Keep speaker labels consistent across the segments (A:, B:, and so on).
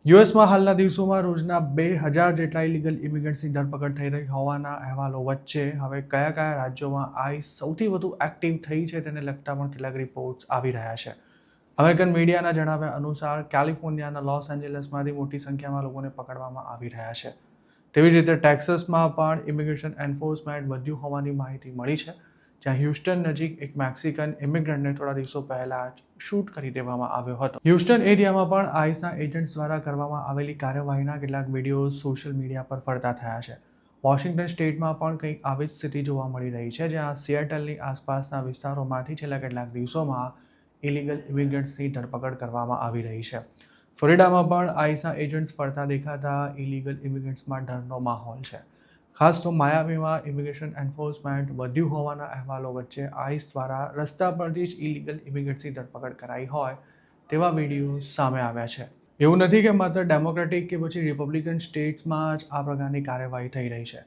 A: યુએસમાં હાલના દિવસોમાં રોજના 2000 જેટલા ઇલીગલ ઇમિગ્રન્ટ્સની ધરપકડ થઈ રહી હોવાના અહેવાલો વચ્ચે હવે કયા કયા રાજ્યોમાં આઈસ સૌથી વધુ એક્ટિવ થઈ છે તેને લગતા પણ કેટલાક રિપોર્ટ્સ આવી રહ્યા છે. અમેરિકન મીડિયાના જણાવ્યા અનુસાર કેલિફોર્નિયાના લોસ એન્જલસમાંથી મોટી સંખ્યામાં લોકોને પકડવામાં આવી રહ્યા છે. તેવી જ રીતે ટેક્સાસમાં પણ ઇમિગ્રેશન એન્ફોર્સમેન્ટ વધ્યું હોવાની માહિતી મળી છે, જ્યાં હ્યુસ્ટન નજીક એક મેક્સિકન ઇમિગ્રન્ટને થોડા દિવસો પહેલા જ શૂટ કરી દેવામાં આવ્યો હતો. હ્યુસ્ટન એરિયામાં પણ આઈસના એજન્ટ્સ દ્વારા કરવામાં આવેલી કાર્યવાહીના કેટલાક વિડીયો સોશિયલ મીડિયા પર ફરતા થયા છે. વોશિંગ્ટન સ્ટેટમાં પણ કંઈક આવી જ સ્થિતિ જોવા મળી રહી છે, જ્યાં સિએટલની આસપાસના વિસ્તારોમાંથી છેલ્લા કેટલાક દિવસોમાં ઇલીગલ ઇમિગ્રન્ટ્સની ધરપકડ કરવામાં આવી રહી છે. ફ્લોરિડામાં પણ આઈસના એજન્ટ્સ ફરતા દેખાતા ઇલીગલ ઇમિગ્રન્ટ્સમાં ડરનો માહોલ છે. ખાસ તો માયામીમાં ઇમિગ્રેશન એન્ફોર્સમેન્ટ વધ્યું હોવાના અહેવાલો વચ્ચે આઈસ દ્વારા રસ્તા પરથી જ ઇલીગલ ઇમિગ્રન્ટ્સની ધરપકડ કરાઈ હોય તેવા વિડીયો સામે આવ્યા છે. એવું નથી કે માત્ર ડેમોક્રેટિક કે પછી રિપબ્લિકન સ્ટેટ્સમાં જ આ પ્રકારની કાર્યવાહી થઈ રહી છે,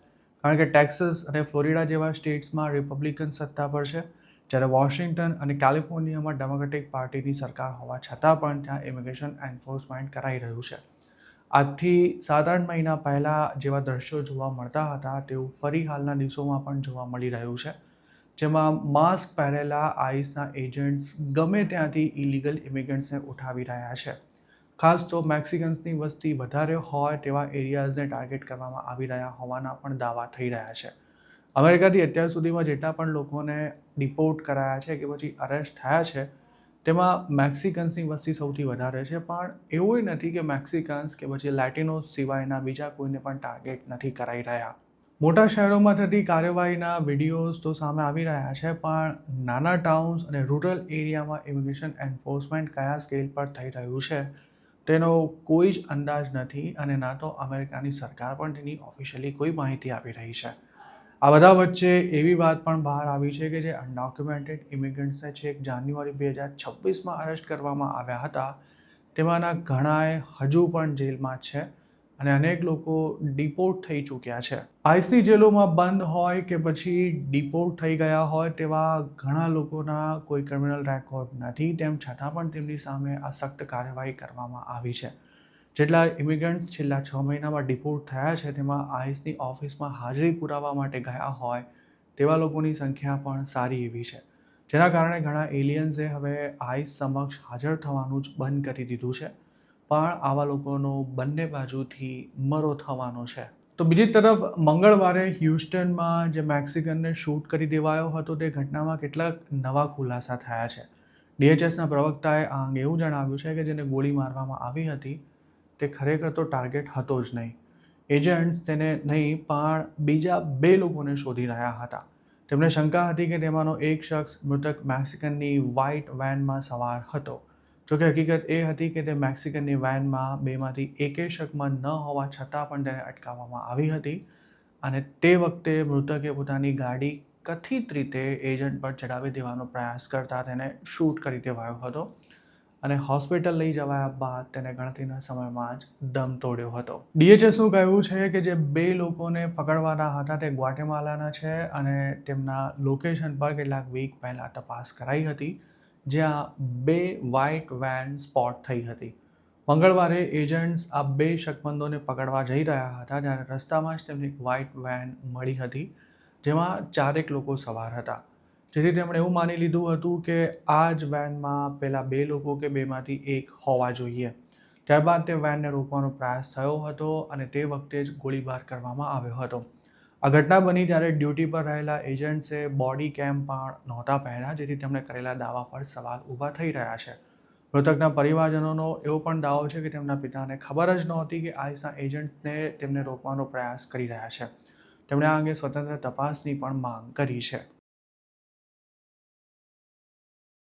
A: કારણ કે ટેક્સાસ અને ફ્લોરિડા જેવા સ્ટેટ્સમાં રિપબ્લિકન સત્તા પર છે, જ્યારે વોશિંગ્ટન અને કેલિફોર્નિયામાં ડેમોક્રેટિક પાર્ટીની સરકાર હોવા છતાં પણ ત્યાં ઇમિગ્રેશન એન્ફોર્સમેન્ટ કરાઈ રહ્યું છે. આજથી 7-8 મહિના પહેલાં જેવા દ્રશ્યો જોવા મળતા હતા તેવું ફરી હાલના દિવસોમાં પણ જોવા મળી રહ્યું છે, જેમાં માસ્ક પહેરેલા આઈસના એજન્ટ્સ ગમે ત્યાંથી ઇલીગલ ઇમિગ્રન્ટ્સને ઉઠાવી રહ્યા છે. ખાસ તો મેક્સિકન્સની વસ્તી વધારે હોય તેવા એરિયાઝને ટાર્ગેટ કરવામાં આવી રહ્યા હોવાના પણ દાવા થઈ રહ્યા છે. અમેરિકાથી અત્યાર સુધીમાં જેટલા પણ લોકોને ડિપોર્ટ કરાયા છે કે પછી અરેસ્ટ થયા છે, તેમાં મેક્સિકન્સની વસ્તી સૌથી વધારે છે, પણ એવું નથી કે મેક્સિકન્સ કે પછી લેટિનોસ સિવાયના બીજા કોઈને પણ ટાર્ગેટ નથી કરાઈ રહ્યા. મોટા શહેરોમાં થતી કાર્યવાહીના વિડીયોઝ તો સામે આવી રહ્યા છે, પણ નાના ટાઉન્સ અને રૂરલ એરિયામાં ઇમિગ્રેશન એન્ફોર્સમેન્ટ કયા સ્કેલ પર થઈ રહ્યું છે તેનો કોઈ જ અંદાજ નથી, અને ના તો અમેરિકાની સરકાર પણ તેની ઓફિશિયલી કોઈ માહિતી આપી રહી છે. આ બધા વચ્ચે એવી વાત પણ બહાર આવી છે કે જે અનડોક્યુમેન્ટેડ ઇમિગ્રન્ટ્સને છેક જાન્યુઆરી 2026માં અરેસ્ટ કરવામાં આવ્યા હતા, તેમાંના ઘણાએ હજુ પણ જેલમાં છે અને અનેક લોકો ડિપોર્ટ થઈ ચૂક્યા છે. આઈસની જેલોમાં બંધ હોય કે પછી ડિપોર્ટ થઈ ગયા હોય તેવા ઘણા લોકોના કોઈ ક્રિમિનલ રેકોર્ડ નથી, તેમ છતાં પણ તેમની સામે આ સખ્ત કાર્યવાહી કરવામાં આવી છે. જેટલા ઇમિગ્રન્ટ્સ છેલ્લા 6 મહિનામાં ડિપોર્ટ થયા છે, તેમાં આઈસની ઓફિસમાં હાજરી પુરાવા માટે ગયા હોય તેવા લોકોની સંખ્યા પણ સારી એવી છે, જેના કારણે ઘણા એલિયન્સે હવે આઈસ સમક્ષ હાજર થવાનું જ બંધ કરી દીધું છે, પણ આવા લોકોનો બંને બાજુથી મરો થવાનો છે. તો બીજી તરફ મંગળવારે હ્યુસ્ટનમાં જે મેક્સિકનને શૂટ કરી દેવાયો હતો તે ઘટનામાં કેટલાક નવા ખુલાસા થયા છે. DHSના પ્રવક્તાએ આ અંગે એવું જણાવ્યું છે કે જેને ગોળી મારવામાં આવી હતી તે ખરેખર તો ટાર્ગેટ હતો જ નહીં. એજન્ટ્સ તેને નહીં પણ બીજા 2 લોકોને શોધી રહ્યા હતા. તેમને શંકા હતી કે તેમાંનો એક શખ્સ મૃતક મેક્સિકનની વ્હાઇટ વેનમાં સવાર હતો. જોકે હકીકત એ હતી કે તે મેક્સિકનની વેનમાં બેમાંથી એકેય શકમન ન હોવા છતાં પણ તેને અટકાવવામાં આવી હતી, અને તે વખતે મૃતકે પોતાની ગાડી કથિત રીતે એજન્ટ પર ચડાવી દેવાનો પ્રયાસ કરતા તેને શૂટ કરી દેવાયો હતો, અને હોસ્પિટલ લઈ જવાયા બાદ તેને ગણતરીના સમયમાં જ દમ તોડ્યો હતો. DHSનું કહેવું છે કે જે 2 લોકોને પકડવાના હતા તે ગ્વાટેમાલાના છે, અને તેમના લોકેશન પર કેટલાક વીક પહેલાં તપાસ કરાઈ હતી, જ્યાં 2 વ્હાઇટ વેન સ્પોટ થઈ હતી. મંગળવારે એજન્ટ્સ આ 2 શકમંદોને પકડવા જઈ રહ્યા હતા, ત્યારે રસ્તામાં જ તેમને એક વ્હાઇટ વેન મળી હતી, જેમાં 4 લોકો સવાર હતા. જેથી તેમણે એવું માની લીધું હતું કે આ જ વેનમાં પેલા 2 લોકો કે બેમાંથી એક હોવા જોઈએ. ત્યારબાદ તે વેનને રોકવાનો પ્રયાસ થયો હતો, અને તે વખતે જ ગોળીબાર કરવામાં આવ્યો હતો. આ ઘટના બની ત્યારે ડ્યુટી પર રહેલા એજન્ટ્સે બોડી કેમ પણ નહોતા પહેર્યા, જેથી તેમણે કરેલા દાવા પર સવાલ ઊભા થઈ રહ્યા છે. મૃતકના પરિવારજનોનો એવો પણ દાવો છે કે તેમના પિતાને ખબર જ નહોતી કે આઈસના એજન્ટને તેમને રોકવાનો પ્રયાસ કરી રહ્યા છે. તેમણે આ અંગે સ્વતંત્ર તપાસની પણ માંગ કરી છે.